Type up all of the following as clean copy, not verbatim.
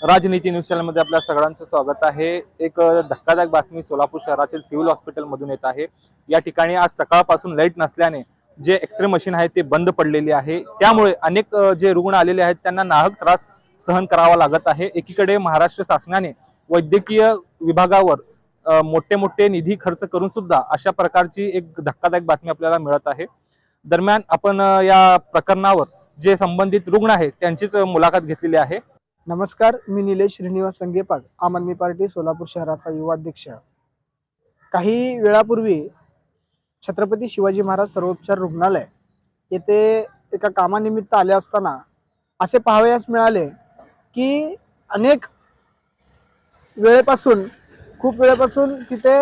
राजनीती न्यूज चॅनलमध्ये आपल्या सगळ्यांचं स्वागत आहे। एक धक्कादायक बातमी सोलापूर शहरातील सिव्हिल हॉस्पिटलमधून येत आहे। या ठिकाणी आज सकाळपासून लाईट नसल्याने जे एक्सरे मशीन आहे ते बंद पडलेले आहे। त्यामुळे अनेक जे रुग्ण आलेले आहेत त्यांना नाहक त्रास सहन करावा लागत आहे। एकीकडे महाराष्ट्र शासनाने वैद्यकीय विभागावर मोठे मोठे निधी खर्च करून सुद्धा अशा प्रकारची एक धक्कादायक बातमी आपल्याला मिळत आहे। दरम्यान आपण या प्रकरणावर जे संबंधित रुग्ण आहेत त्यांचीच मुलाखत घेतलेली आहे। नमस्कार, मी निलेश श्रीनिवास संगेपाग, आम आदमी पार्टी सोलापूर शहराचा युवा अध्यक्ष। काही वेळापूर्वी छत्रपती शिवाजी महाराज सर्वोपचार रुग्णालय येथे एका कामानिमित्त आले असताना असे पाहावयास मिळाले की अनेक वेळेपासून खूप वेळेपासून तिथे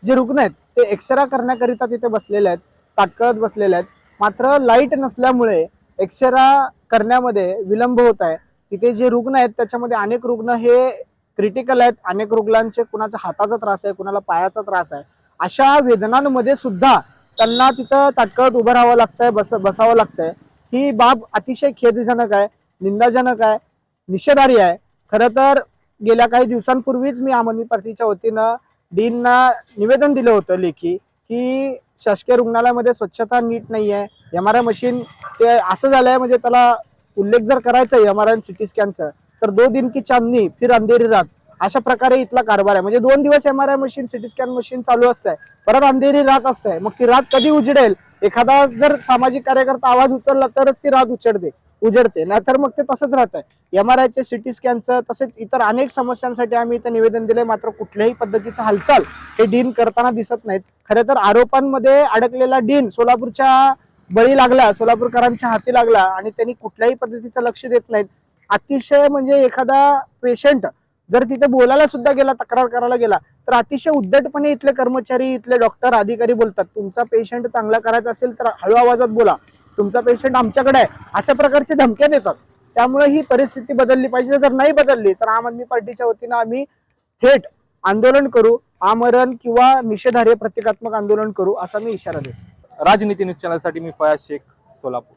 जे रुग्ण आहेत ते एक्सरे करण्याकरिता तिथे बसलेले आहेत, ताटकळत बसलेले आहेत। मात्र लाईट नसल्यामुळे एक्सरे करण्यामध्ये विलंब होत आहे। तिथे जे रुग्ण आहेत त्याच्यामध्ये अनेक रुग्ण हे क्रिटिकल आहेत, अनेक रुग्णांचे कुणाचा हाताचा त्रास आहे, कुणाला पायाचा त्रास आहे। अशा वेदनांमध्ये सुद्धा त्यांना तिथं ताटकळत उभं राहावं लागतंय, बसावं लागतंय। ही बाब अतिशय खेदजनक आहे, निंदाजनक आहे, निषेधार्ह आहे। खरं तर गेल्या काही दिवसांपूर्वीच मी आम आदमी पार्टीच्या वतीनं डीनना निवेदन दिलं होतं लेखी की शासकीय रुग्णालयामध्ये स्वच्छता नीट नाही आहे, MRI मशीन ते असं झालंय म्हणजे त्याला उल्लेख जर करायचा आहे MRI आणि CT स्कॅनचा तर 2 दिन की चांदनी फिर अंधेरी रात अशा प्रकारे इथला कारभार आहे। म्हणजे 2 दिवस MRI machine CT scan machine चालू असते, परत अंधेरी रात असते। मग ती रात कधी उजडेल? एखादा जर सामाजिक कार्यकर्ता आवाज उचलला तरच ती रात उजडते, नाहीतर मग ते तसंच राहतंय। MRI चे CT स्कॅनचं तसेच इतर अनेक समस्यांसाठी आम्ही इथं निवेदन दिले, मात्र कुठल्याही पद्धतीचा हालचाल हे डीन करताना दिसत नाहीत। खरं तर आरोपांमध्ये अडकलेला डीन सोलापूरच्या बळी लागला, सोलापूरकरांच्या हाती लागला आणि त्यांनी कुठल्याही पद्धतीचं लक्ष देत नाहीत। अतिशय म्हणजे एखादा पेशंट जर तिथे बोलायला सुद्धा गेला, तक्रार करायला गेला तर अतिशय उद्धटपणे इथले कर्मचारी, इथले डॉक्टर, अधिकारी बोलतात, तुमचा पेशंट चांगला करायचा असेल तर हळू आवाजात बोला, तुमचा पेशंट आमच्याकडे आहे, अशा प्रकारचे धमक्या देतात। त्यामुळे ही परिस्थिती बदलली पाहिजे। जर नाही बदलली तर आम आदमी पार्टीच्या वतीनं आम्ही थेट आंदोलन करू, आमरण किंवा निषेधार्ह प्रतिकात्मक आंदोलन करू असा मी इशारा देतो। राजनीती न्यूज चॅनलसाठी मी फयाज शेख, सोलापूर।